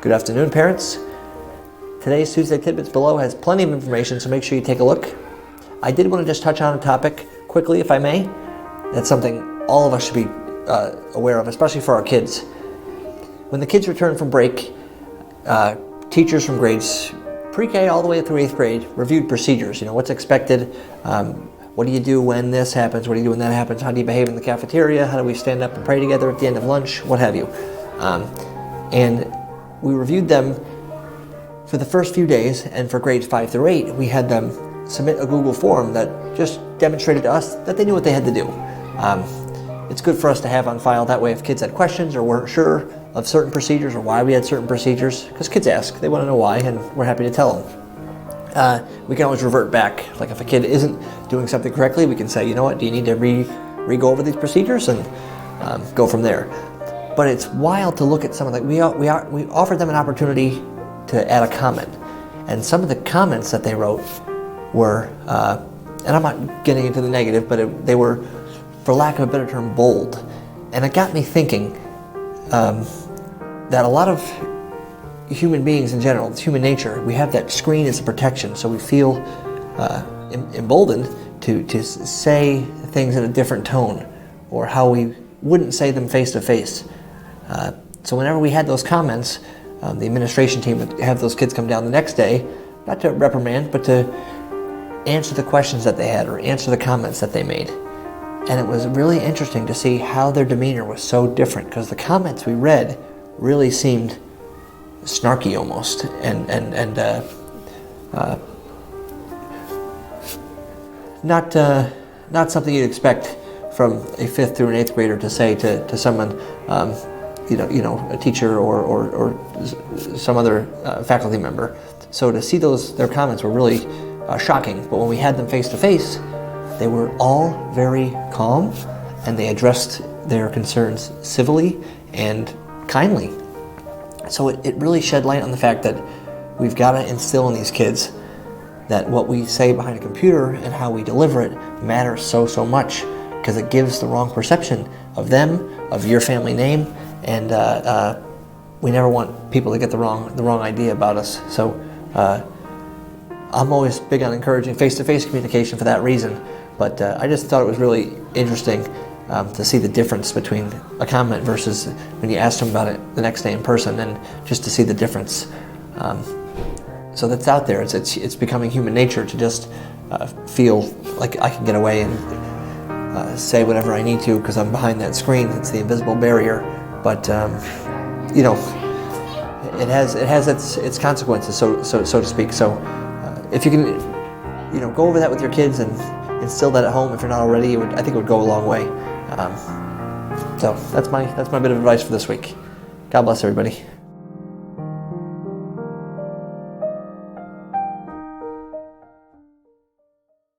Good afternoon, parents. Today's Tuesday Tidbits below has plenty of information, so make sure you take a look. I did want to just touch on a topic quickly, if I may. That's something all of us should be aware of, especially for our kids. When the kids return from break, teachers from grades pre-K all the way through 8th grade reviewed procedures. What's expected, what do you do when this happens, what do you do when that happens, how do you behave in the cafeteria, how do we stand up and pray together at the end of lunch, what have you. And we reviewed them for the first few days, and for grades 5 through 8, we had them submit a Google form that just demonstrated to us that they knew what they had to do. It's good for us to have on file, that way if kids had questions or weren't sure of certain procedures or why we had certain procedures, because kids ask, they want to know why, and we're happy to tell them. We can always revert back. Like if a kid isn't doing something correctly, we can say, you know what, do you need to re-go over these procedures, and go from there. But it's wild to look at some of we offered them an opportunity to add a comment, and some of the comments that they wrote were, and I'm not getting into the negative, but they were, for lack of a better term, bold. And it got me thinking that a lot of human beings in general, it's human nature, we have that screen as a protection, so we feel emboldened to say things in a different tone, or how we wouldn't say them face to face. So whenever we had those comments, the administration team would have those kids come down the next day, not to reprimand, but to answer the questions that they had or answer the comments that they made. And it was really interesting to see how their demeanor was so different, because the comments we read really seemed snarky almost, and not something you'd expect from a 5th through an 8th grader to say to someone, a teacher or some other faculty member. So to see their comments were really shocking. But when we had them face to face, they were all very calm, and they addressed their concerns civilly and kindly. So it really shed light on the fact that we've got to instill in these kids that what we say behind a computer and how we deliver it matters so much, because it gives the wrong perception of them, of your family name, and we never want people to get the wrong idea about us. So I'm always big on encouraging face-to-face communication for that reason, but I just thought it was really interesting to see the difference between a comment versus when you asked them about it the next day in person, and just to see the difference. So that's out there. It's becoming human nature to just feel like I can get away and say whatever I need to because I'm behind that screen. It's the invisible barrier, but it has its consequences, so to speak. So if you can, go over that with your kids and instill that at home if you're not already, I think it would go a long way. So that's my bit of advice for this week. God bless everybody.